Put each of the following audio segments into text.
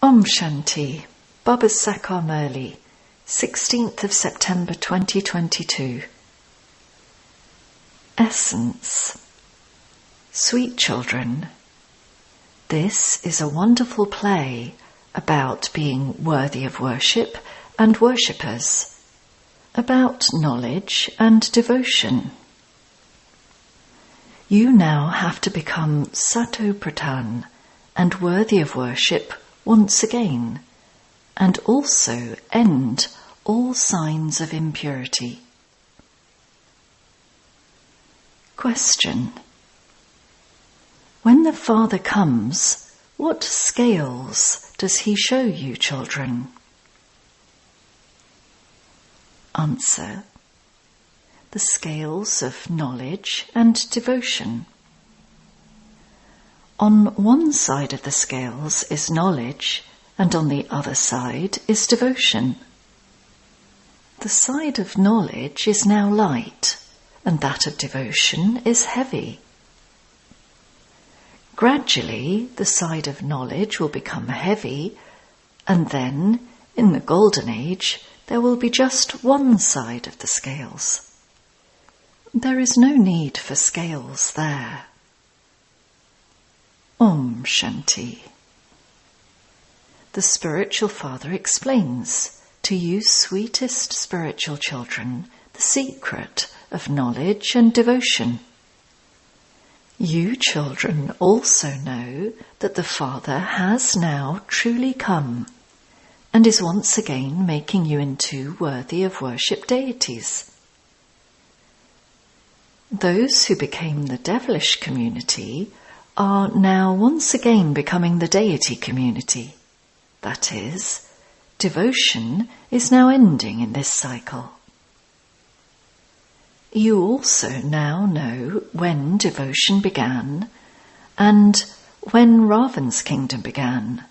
Om Shanti, Baba Sakar Murli, 16th of September 2022. Essence. Sweet children, this is a wonderful play about being worthy of worship and worshippers, about knowledge and devotion. You now have to become Sato Pradhan and worthy of worship once again, and also end all signs of impurity. Question. When the Father comes, what scales does he show you, children? Answer. The scales of knowledge and devotion. On one side of the scales is knowledge, and on the other side is devotion. The side of knowledge is now light, and that of devotion is heavy. Gradually, the side of knowledge will become heavy, and then, in the Golden Age, there will be just one side of the scales. There is no need for scales there. Om Shanti. The Spiritual Father explains to you sweetest spiritual children the secret of knowledge and devotion. You children also know that the Father has now truly come and is once again making you into worthy of worship deities. Those who became the devilish community are now once again becoming the deity community. That is, devotion is now ending in this cycle. You also now know when devotion began, and when Ravan's kingdom began,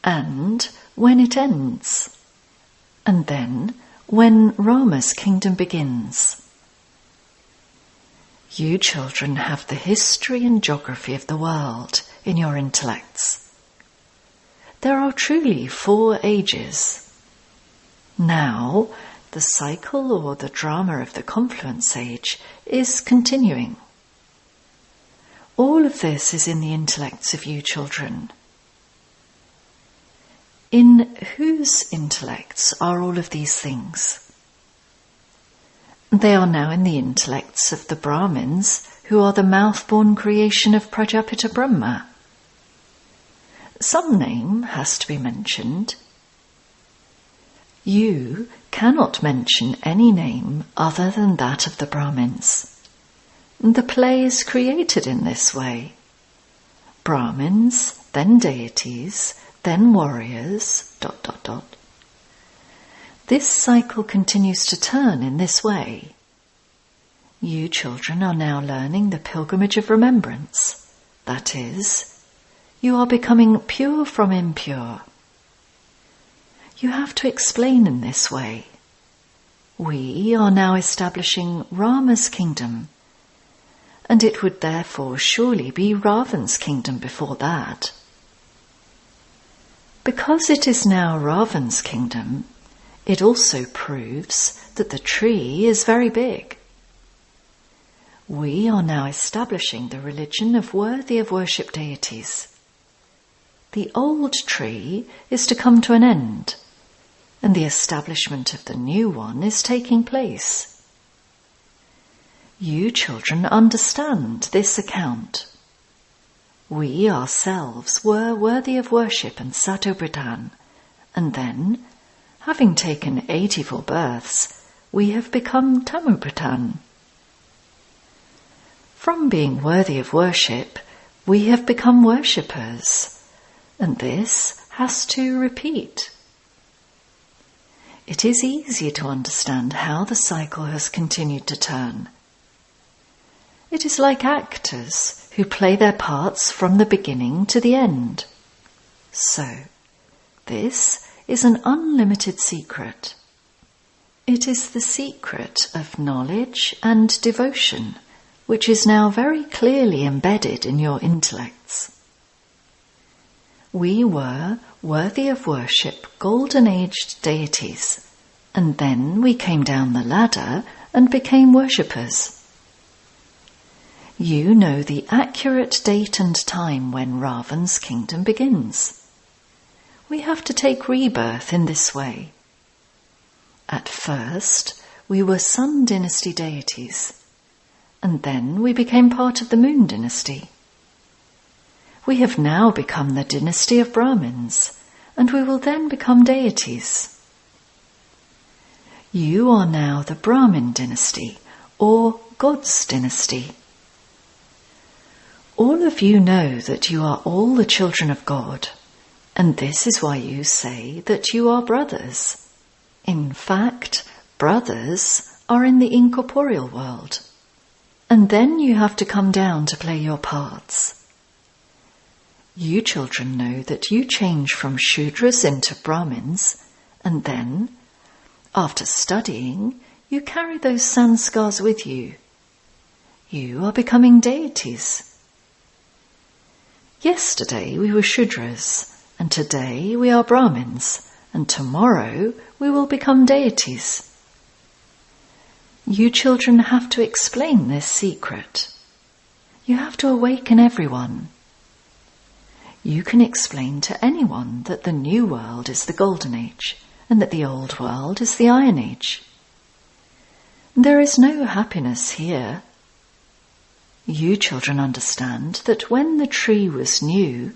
and when it ends, and then when Rama's kingdom begins. You children have the history and geography of the world in your intellects. There are truly 4 ages. Now, the cycle or the drama of the confluence age is continuing. All of this is in the intellects of you children. In whose intellects are all of these things? They are now in the intellects of the Brahmins, who are the mouth-born creation of Prajapita Brahma. Some name has to be mentioned. You cannot mention any name other than that of the Brahmins. The play is created in this way. Brahmins, then deities, then warriors, ... This cycle continues to turn in this way. You children are now learning the pilgrimage of remembrance. That is, you are becoming pure from impure. You have to explain in this way. We are now establishing Rama's kingdom, and it would therefore surely be Ravan's kingdom before that. Because it is now Ravan's kingdom, it also proves that the tree is very big. We are now establishing the religion of worthy of worship deities. The old tree is to come to an end, and the establishment of the new one is taking place. You children understand this account. We ourselves were worthy of worship and Sato Pradhan, and then, having taken 84 births, we have become Tamu Pradhan. From being worthy of worship, we have become worshippers, and this has to repeat. It is easy to understand how the cycle has continued to turn. It is like actors who play their parts from the beginning to the end. So, this is an unlimited secret. It is the secret of knowledge and devotion, which is now very clearly embedded in your intellects. We were worthy of worship, golden-aged deities, and then we came down the ladder and became worshippers. You know the accurate date and time when Ravan's kingdom begins. We have to take rebirth in this way. At first, we were Sun Dynasty deities, and then we became part of the Moon Dynasty. We have now become the dynasty of Brahmins, and we will then become deities. You are now the Brahmin dynasty, or God's dynasty. All of you know that you are all the children of God, and this is why you say that you are brothers. In fact, brothers are in the incorporeal world, and then you have to come down to play your parts. You children know that you change from Shudras into Brahmins, and then, after studying, you carry those sanskars with you. You are becoming deities. Yesterday we were Shudras, and today we are Brahmins, and tomorrow we will become deities. You children have to explain this secret. You have to awaken everyone. You can explain to anyone that the new world is the Golden Age and that the old world is the Iron Age. There is no happiness here. You children understand that when the tree was new,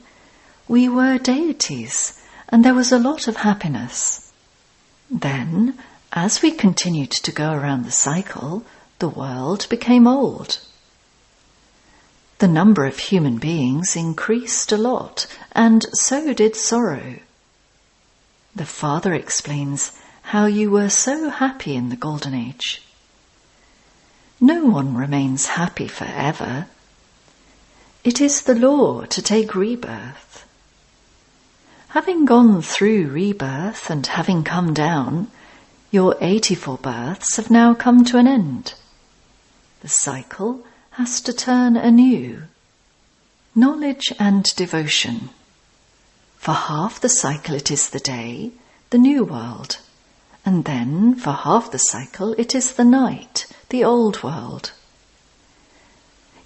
we were deities and there was a lot of happiness. Then, as we continued to go around the cycle, the world became old. The number of human beings increased a lot, and so did sorrow. The Father explains how you were so happy in the Golden Age. No one remains happy forever. It is the law to take rebirth. Having gone through rebirth and having come down, your 84 births have now come to an end. The cycle has to turn anew. Knowledge and devotion. For half the cycle it is the day, the new world, and then for half the cycle it is the night, the old world.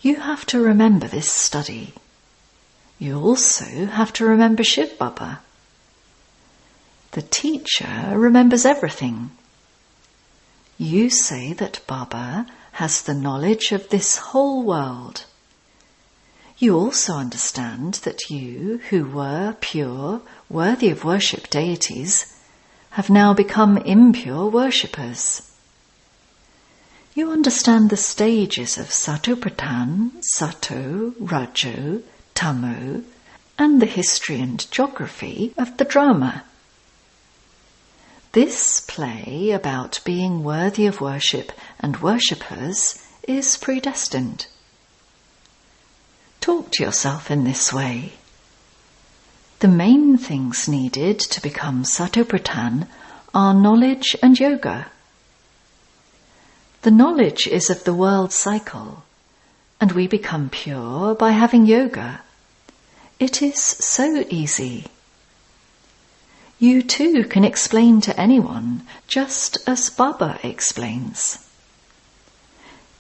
You have to remember this study. You also have to remember Shiv Baba. The teacher remembers everything. You say that Baba has the knowledge of this whole world. You also understand that you, who were pure, worthy of worship deities, have now become impure worshippers. You understand the stages of Satopradhan, Sato, Rajo, Tamo, and the history and geography of the drama. This play about being worthy of worship and worshippers is predestined. Talk to yourself in this way. The main things needed to become Satopradhan are knowledge and yoga. The knowledge is of the world cycle, and we become pure by having yoga. It is so easy. You too can explain to anyone, just as Baba explains.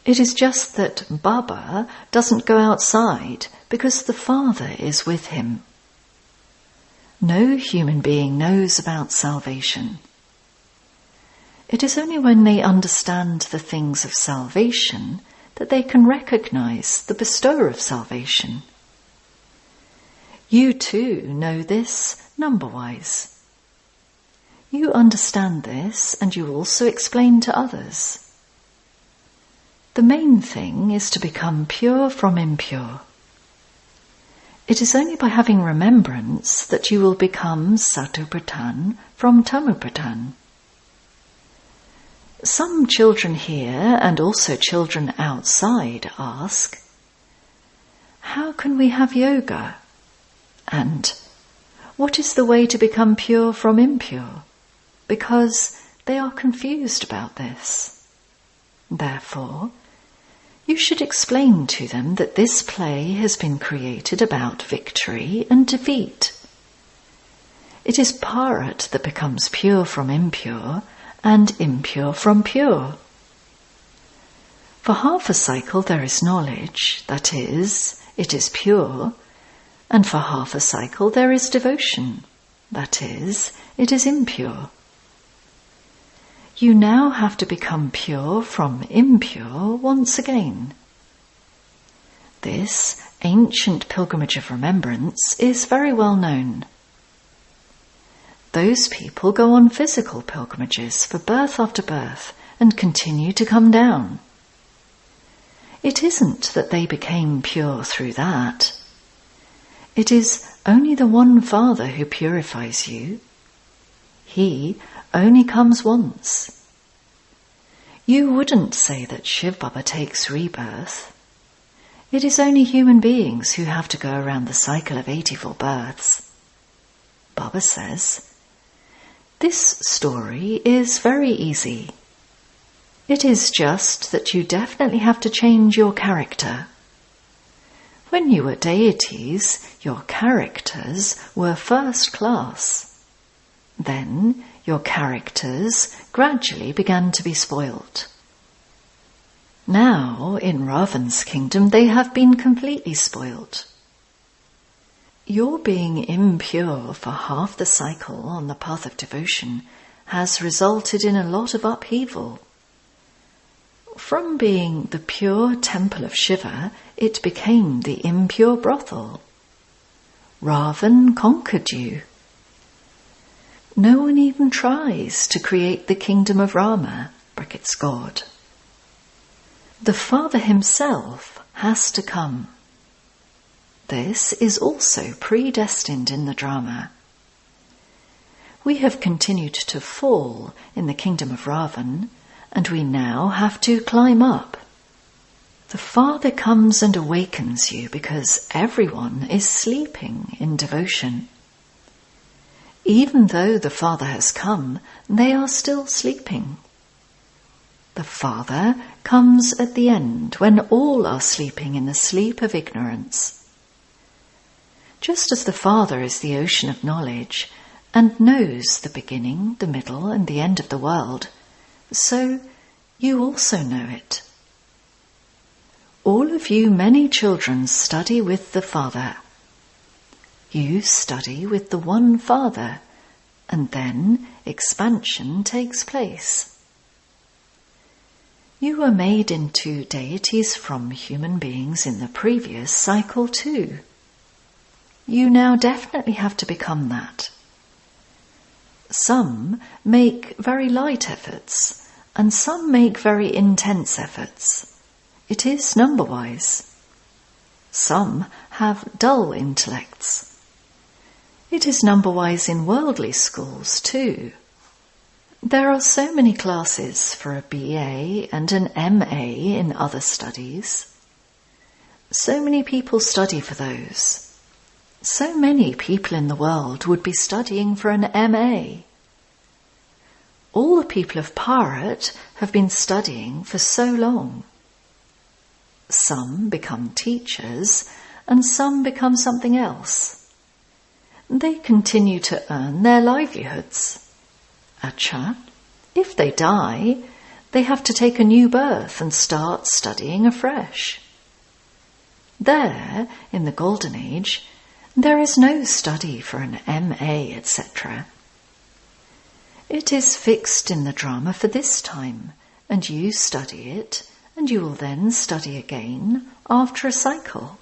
It is just that Baba doesn't go outside because the Father is with him. No human being knows about salvation. It is only when they understand the things of salvation that they can recognize the bestower of salvation. You too know this number-wise. You understand this and you also explain to others. The main thing is to become pure from impure. It is only by having remembrance that you will become Satopradhan from Tamopradhan. Some children here and also children outside ask, how can we have yoga? And what is the way to become pure from impure? Because they are confused about this. Therefore, you should explain to them that this play has been created about victory and defeat. it is Bharat that becomes pure from impure and impure from pure. For half a cycle there is knowledge, that is, it is pure, and for half a cycle there is devotion, that is, it is impure. You now have to become pure from impure once again. This ancient pilgrimage of remembrance is very well known. Those people go on physical pilgrimages for birth after birth and continue to come down. It isn't that they became pure through that. It is only the one Father who purifies you. He only comes once. You wouldn't say that Shiv Baba takes rebirth. It is only human beings who have to go around the cycle of 84 births. Baba says, this story is very easy. It is just that you definitely have to change your character. When you were deities, your characters were first class. Then your characters gradually began to be spoilt. Now, in Ravan's kingdom, they have been completely spoilt. Your being impure for half the cycle on the path of devotion has resulted in a lot of upheaval. From being the pure temple of Shiva, it became the impure brothel. Ravan conquered you. No one even tries to create the kingdom of Rama, brackets God. The Father himself has to come. This is also predestined in the drama. We have continued to fall in the kingdom of Ravan, and we now have to climb up. The Father comes and awakens you because everyone is sleeping in devotion. Even though the Father has come, they are still sleeping. The Father comes at the end when all are sleeping in the sleep of ignorance. Just as the Father is the ocean of knowledge and knows the beginning, the middle and the end of the world, so you also know it. All of you many children study with the Father. You study with the one Father, and then expansion takes place. You were made into deities from human beings in the previous cycle too. You now definitely have to become that. Some make very light efforts, and some make very intense efforts. It is number-wise. Some have dull intellects. It is number-wise in worldly schools too. There are so many classes for a BA and an MA in other studies. So many people study for those. So many people in the world would be studying for an MA. All the people of Bharat have been studying for so long. Some become teachers and some become something else. They continue to earn their livelihoods. Acha, if they die, they have to take a new birth and start studying afresh. There, in the Golden Age, there is no study for an MA, etc. It is fixed in the drama for this time, and you study it, and you will then study again after a cycle.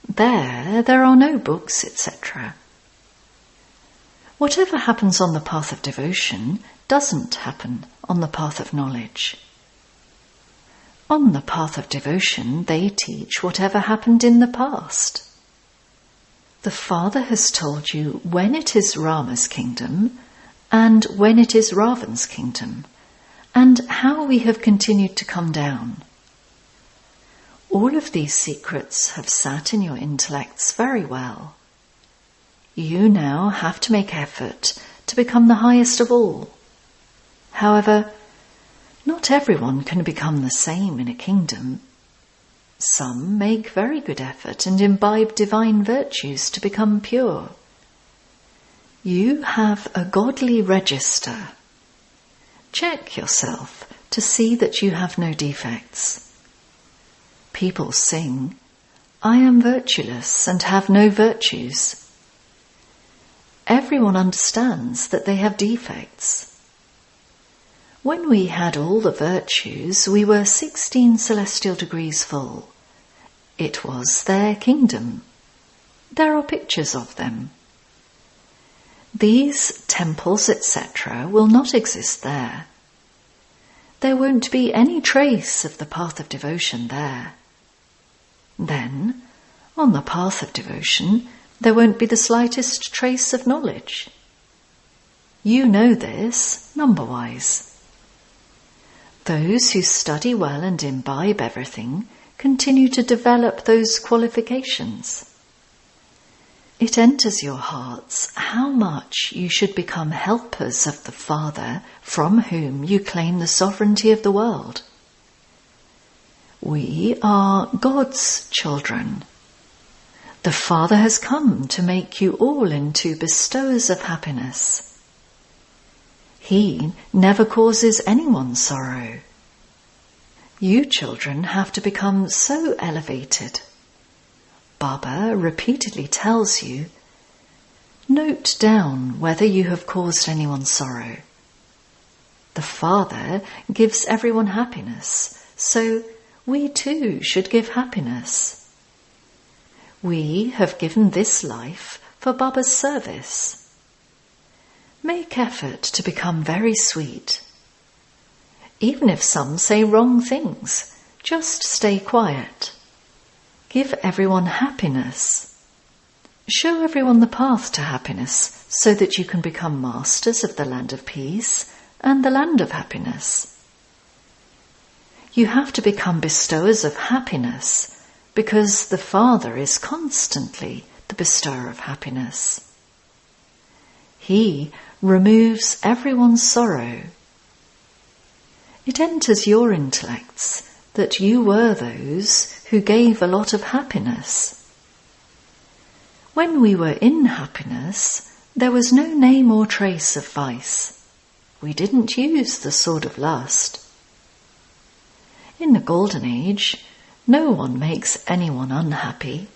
There are no books, etc. Whatever happens on the path of devotion doesn't happen on the path of knowledge. On the path of devotion, they teach whatever happened in the past. The Father has told you when it is Rama's kingdom and when it is Ravan's kingdom, and how we have continued to come down. All of these secrets have sat in your intellects very well. You now have to make effort to become the highest of all. However, not everyone can become the same in a kingdom. Some make very good effort and imbibe divine virtues to become pure. You have a godly register. Check yourself to see that you have no defects. People sing, "I am virtueless and have no virtues." Everyone understands that they have defects. When we had all the virtues, we were 16 celestial degrees full. It was their kingdom. There are pictures of them. These temples, etc., will not exist there. There won't be any trace of the path of devotion there. Then, on the path of devotion, there won't be the slightest trace of knowledge. You know this, number-wise. Those who study well and imbibe everything continue to develop those qualifications. It enters your hearts how much you should become helpers of the Father from whom you claim the sovereignty of the world. We are God's children. The Father has come to make you all into bestowers of happiness. He never causes anyone sorrow. You children have to become so elevated. Baba repeatedly tells you, note down whether you have caused anyone sorrow. The Father gives everyone happiness, so we too should give happiness. We have given this life for Baba's service. Make effort to become very sweet. Even if some say wrong things, just stay quiet. Give everyone happiness. Show everyone the path to happiness so that you can become masters of the land of peace and the land of happiness. You have to become bestowers of happiness because the Father is constantly the bestower of happiness. He removes everyone's sorrow. It enters your intellects that you were those who gave a lot of happiness. When we were in happiness, there was no name or trace of vice. We didn't use the sword of lust. In the Golden Age, no one makes anyone unhappy.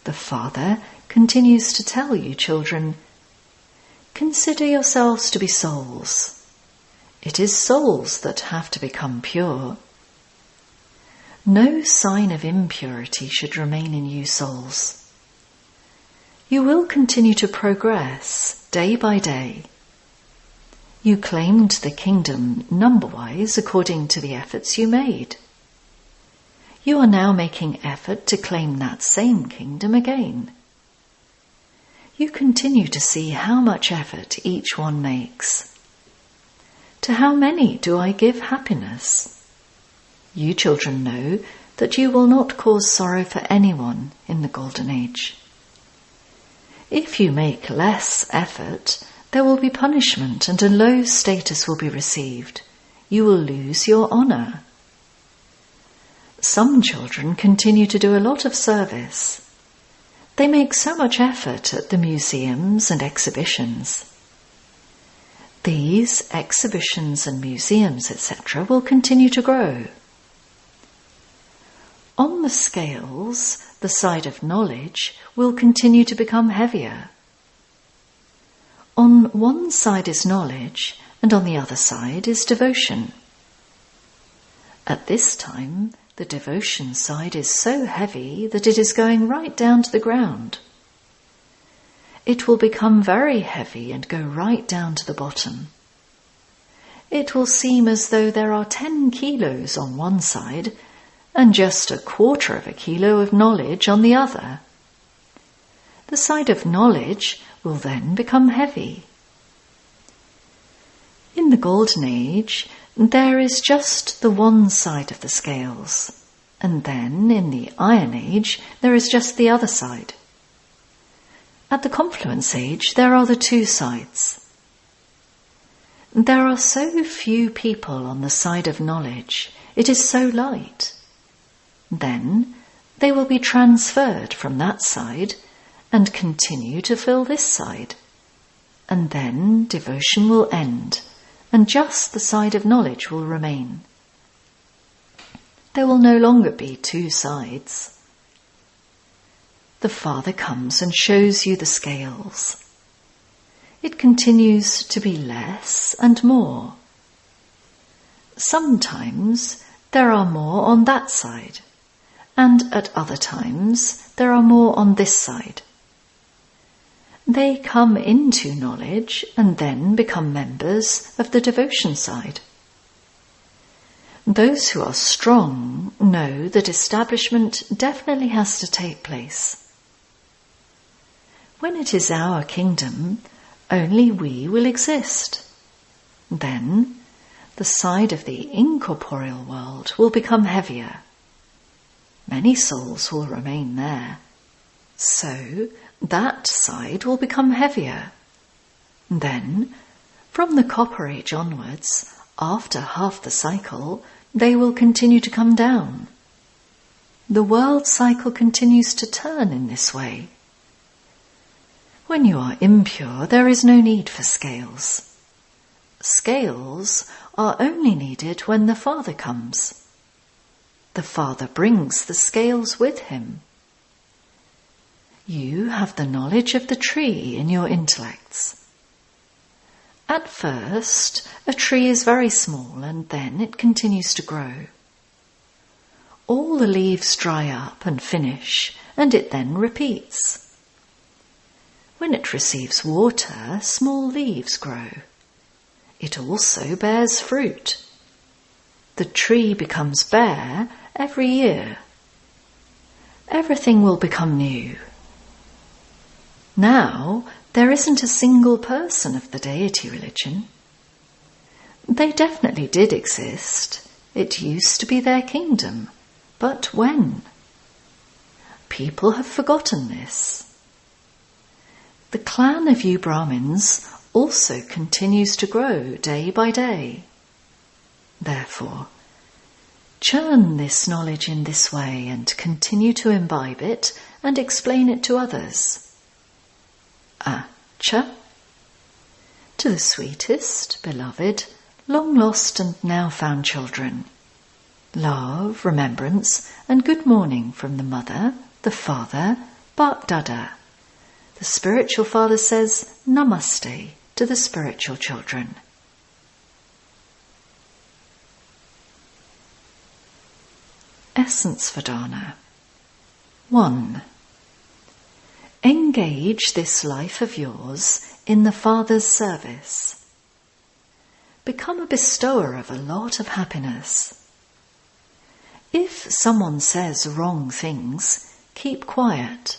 The Father continues to tell you, children, consider yourselves to be souls. It is souls that have to become pure. No sign of impurity should remain in you souls. You will continue to progress day by day. You claimed the kingdom number-wise according to the efforts you made. You are now making effort to claim that same kingdom again. You continue to see how much effort each one makes. To how many do I give happiness? You children know that you will not cause sorrow for anyone in the Golden Age. If you make less effort, there will be punishment and a low status will be received. You will lose your honor. Some children continue to do a lot of service. They make so much effort at the museums and exhibitions. These exhibitions and museums, etc., will continue to grow. On the scales, the side of knowledge will continue to become heavier. On one side is knowledge, and on the other side is devotion. At this time, the devotion side is so heavy that it is going right down to the ground. It will become very heavy and go right down to the bottom. It will seem as though there are 10 kilos on one side and just 1/4 of a kilo of knowledge on the other. The side of knowledge will then become heavy. In the Golden Age, there is just the one side of the scales, and then in the Iron Age, there is just the other side. At the Confluence Age, there are the two sides. There are so few people on the side of knowledge, it is so light. Then they will be transferred from that side and continue to fill this side. and then devotion will end, and just the side of knowledge will remain. There will no longer be two sides. The Father comes and shows you the scales. It continues to be less and more. Sometimes there are more on that side, and at other times there are more on this side. They come into knowledge and then become members of the devotion side. Those who are strong know that establishment definitely has to take place. When it is our kingdom, only we will exist. Then the side of the incorporeal world will become heavier. Many souls will remain there. So that side will become heavier. Then, from the Copper Age onwards, after half the cycle, they will continue to come down. The world cycle continues to turn in this way. When you are impure, there is no need for scales. Scales are only needed when the Father comes. The Father brings the scales with him. You have the knowledge of the tree in your intellects. At first, a tree is very small and then it continues to grow. All the leaves dry up and finish, and it then repeats. When it receives water, small leaves grow. It also bears fruit. The tree becomes bare every year. Everything will become new. Now, there isn't a single person of the deity religion. They definitely did exist. It used to be their kingdom. But when? People have forgotten this. The clan of you Brahmins also continues to grow day by day. Therefore, churn this knowledge in this way and continue to imbibe it and explain it to others. Acha. To the sweetest, beloved, long lost and now found children. Love, remembrance, and good morning from the Mother, the Father, Bap Dada. The spiritual father says Namaste to the spiritual children. Essence Vedana. 1. Engage this life of yours in the Father's service. Become a bestower of a lot of happiness. If someone says wrong things, keep quiet.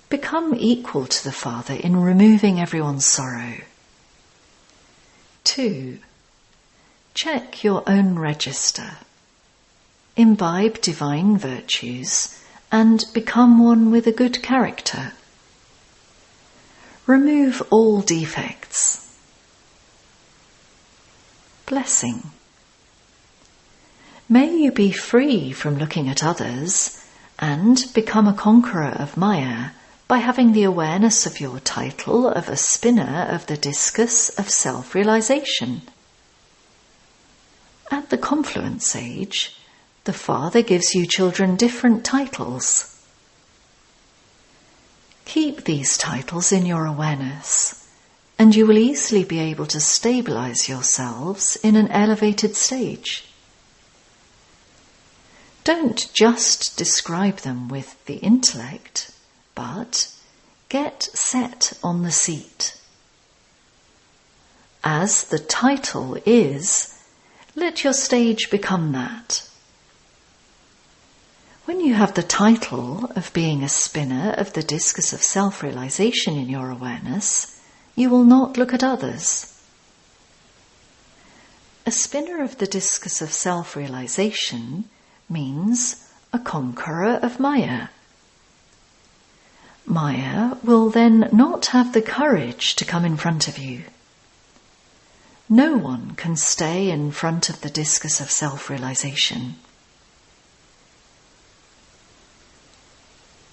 Become equal to the Father in removing everyone's sorrow. 2. Check your own register. Imbibe divine virtues and become one with a good character. Remove all defects. Blessing. May you be free from looking at others and become a conqueror of Maya by having the awareness of your title of a spinner of the discus of self-realization. At the confluence age, the Father gives you children different titles. Keep these titles in your awareness, and you will easily be able to stabilize yourselves in an elevated stage. Don't just describe them with the intellect, but get set on the seat. As the title is, let your stage become that. When you have the title of being a spinner of the discus of self-realization in your awareness, you will not look at others. A spinner of the discus of self-realization means a conqueror of Maya. Maya will then not have the courage to come in front of you. No one can stay in front of the discus of self-realization.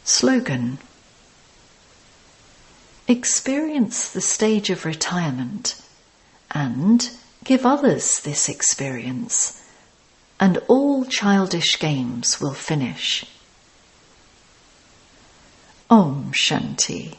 Slogan. Experience the stage of retirement and give others this experience, and all childish games will finish. Om Shanti.